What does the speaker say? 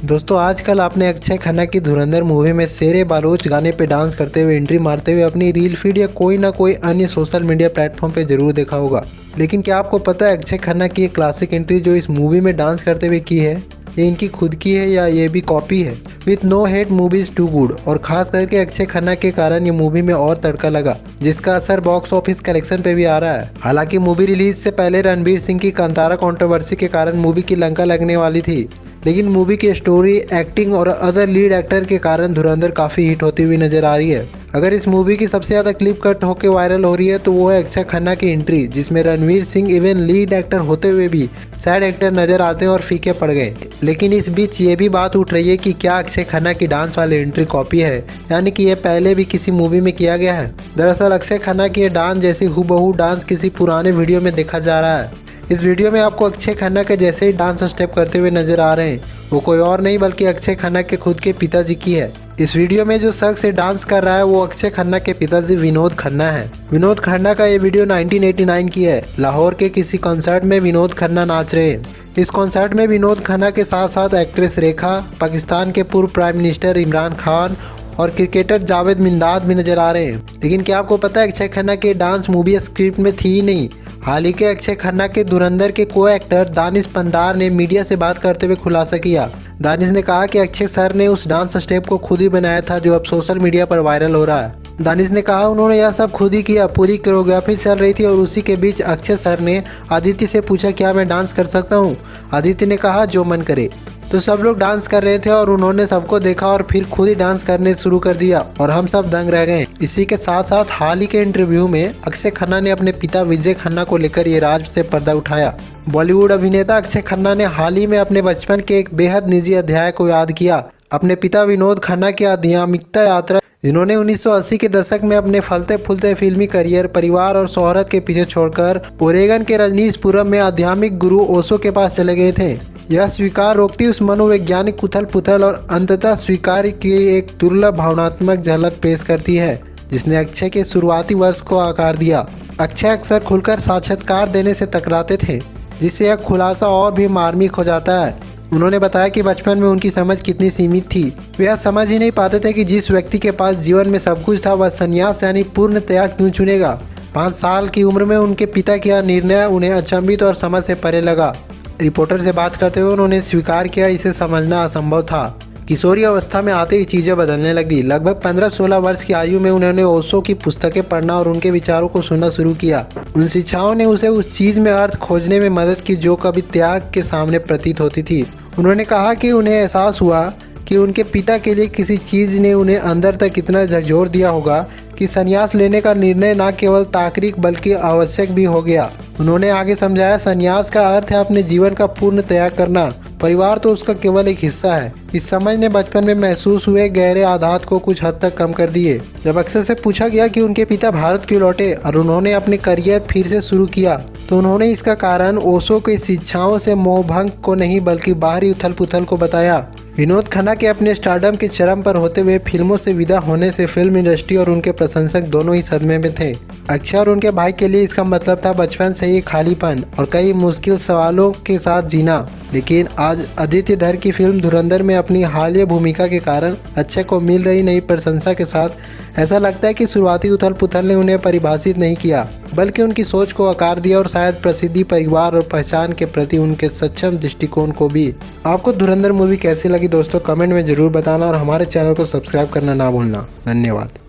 दोस्तों आजकल आपने अक्षय खन्ना की धुरंधर मूवी में शेरे बालोच गाने पे डांस करते हुए एंट्री मारते हुए अपनी रील फीड या कोई ना कोई अन्य सोशल मीडिया प्लेटफॉर्म पे जरूर देखा होगा। लेकिन क्या आपको पता है अक्षय खन्ना की एक क्लासिक एंट्री जो इस मूवी में डांस करते हुए की है, ये इनकी खुद की है या ये भी कॉपी है। With no hate movies to good, और खास करके अक्षय खन्ना के कारण ये मूवी में और तड़का लगा, जिसका असर बॉक्स ऑफिस कलेक्शन पे भी आ रहा है। हालांकि मूवी रिलीज से पहले रणवीर सिंह की कांतारा कंट्रोवर्सी के कारण मूवी की लंका लगने वाली थी, लेकिन मूवी की स्टोरी, एक्टिंग और अदर लीड एक्टर के कारण धुरंधर काफ़ी हिट होती हुई नजर आ रही है। अगर इस मूवी की सबसे ज़्यादा क्लिप कट होकर वायरल हो रही है तो वो है अक्षय खन्ना की एंट्री, जिसमें Ranveer Singh even lead actor होते हुए भी सैड एक्टर नजर आते हैं और फीके पड़ गए। लेकिन इस बीच ये भी बात उठ रही है कि क्या अक्षय खन्ना की डांस वाली एंट्री कॉपी है, यानी कि ये पहले भी किसी मूवी में किया गया है। दरअसल अक्षय खन्ना की ये डांस जैसी हूबहू डांस किसी पुराने वीडियो में देखा जा रहा है। इस वीडियो में आपको अक्षय खन्ना के जैसे ही डांस स्टेप करते हुए नजर आ रहे हैं, वो कोई और नहीं बल्कि अक्षय खन्ना के खुद के पिताजी की है। इस वीडियो में जो शख्स से डांस कर रहा है वो अक्षय खन्ना के पिताजी विनोद खन्ना है। विनोद खन्ना का ये वीडियो 1989 की है। लाहौर के किसी कॉन्सर्ट में विनोद खन्ना नाच रहे हैं। इस कॉन्सर्ट में विनोद खन्ना के साथ साथ एक्ट्रेस रेखा, पाकिस्तान के पूर्व प्राइम मिनिस्टर इमरान खान और क्रिकेटर जावेद मिंदाद भी नजर आ रहे हैं। लेकिन क्या आपको पता है अक्षय खन्ना की डांस मूवी स्क्रिप्ट में थी ही नहीं। हाल ही के अक्षय खन्ना के धुरंधर के को एक्टर दानिश पंदार ने मीडिया से बात करते हुए खुलासा किया। दानिश ने कहा कि अक्षय सर ने उस डांस स्टेप को खुद ही बनाया था जो अब सोशल मीडिया पर वायरल हो रहा है। दानिश ने कहा उन्होंने यह सब खुद ही किया, पूरी कोरियोग्राफी चल रही थी और उसी के बीच अक्षय सर ने आदित्य से पूछा क्या मैं डांस कर सकता हूँ। आदित्य ने कहा जो मन करे। तो सब लोग डांस कर रहे थे और उन्होंने सबको देखा और फिर खुद ही डांस करने शुरू कर दिया और हम सब दंग रह गए। इसी के साथ साथ हाल ही के इंटरव्यू में अक्षय खन्ना ने अपने पिता विजय खन्ना को लेकर ये राज से पर्दा उठाया। बॉलीवुड अभिनेता अक्षय खन्ना ने हाल ही में अपने बचपन के एक बेहद निजी अध्याय को याद किया। अपने पिता विनोद खन्ना की आध्यात्मिकता यात्रा, जिन्होंने 1980 के दशक में अपने फलते फूलते फिल्मी करियर परिवार और शोहरत के पीछे छोड़कर ओरेगन के रजनीशपुरम में आध्यात्मिक गुरु ओशो के पास चले गए थे। यह स्वीकार रोकती उस मनोवैज्ञानिक उथल पुथल और अंततः स्वीकार की एक दुर्लभ भावनात्मक झलक पेश करती है, जिसने अक्षय के शुरुआती वर्ष को आकार दिया। अक्षय अक्सर खुलकर साक्षात्कार देने से कतराते थे, जिससे यह खुलासा और भी मार्मिक हो जाता है। उन्होंने बताया कि बचपन में उनकी समझ कितनी सीमित थी। वे यह समझ ही नहीं पाते थे कि जिस व्यक्ति के पास जीवन में सब कुछ था वह संन्यास यानी पूर्ण त्याग क्यों चुनेगा। 5 साल की उम्र में उनके पिता का निर्णय उन्हें अचंभित और समझ से परे लगा। रिपोर्टर से बात करते हुए उन्होंने स्वीकार किया इसे समझना असंभव था। किशोरी अवस्था में आते ही चीज़ें बदलने लगी। लगभग 15-16 वर्ष की आयु में उन्होंने ओशो की पुस्तकें पढ़ना और उनके विचारों को सुनना शुरू किया। उन शिक्षाओं ने उसे उस चीज़ में अर्थ खोजने में मदद की जो कभी त्याग के सामने प्रतीत होती थी। उन्होंने कहा कि उन्हें एहसास हुआ कि उनके पिता के लिए किसी चीज़ ने उन्हें अंदर तक इतना झकझोर दिया होगा कि संन्यास लेने का निर्णय न केवल तार्किक बल्कि आवश्यक भी हो गया। उन्होंने आगे समझाया संन्यास का अर्थ है अपने जीवन का पूर्ण त्याग करना, परिवार तो उसका केवल एक हिस्सा है। इस समझ ने बचपन में महसूस हुए गहरे आघात को कुछ हद तक कम कर दिए। जब अक्षय से पूछा गया कि उनके पिता भारत क्यों लौटे और उन्होंने अपने करियर फिर से शुरू किया, तो उन्होंने इसका कारण ओशो की शिक्षाओं से मोहभंग को नहीं बल्कि बाहरी उथल पुथल को बताया। विनोद खन्ना के अपने स्टारडम के चरम पर होते हुए फिल्मों से विदा होने से फिल्म इंडस्ट्री और उनके प्रशंसक दोनों ही सदमे में थे। अक्षय और उनके भाई के लिए इसका मतलब था बचपन से ही खालीपन और कई मुश्किल सवालों के साथ जीना। लेकिन आज आदित्य धर की फिल्म धुरंधर में अपनी हालिया भूमिका के कारण अक्षय को मिल रही नई प्रशंसा के साथ ऐसा लगता है कि शुरुआती उथल पुथल ने उन्हें परिभाषित नहीं किया बल्कि उनकी सोच को आकार दिया और शायद प्रसिद्धि, परिवार और पहचान के प्रति उनके सक्षम दृष्टिकोण को भी। आपको धुरंधर मूवी कैसी लगी दोस्तों, कमेंट में जरूर बताना और हमारे चैनल को सब्सक्राइब करना ना भूलना। धन्यवाद।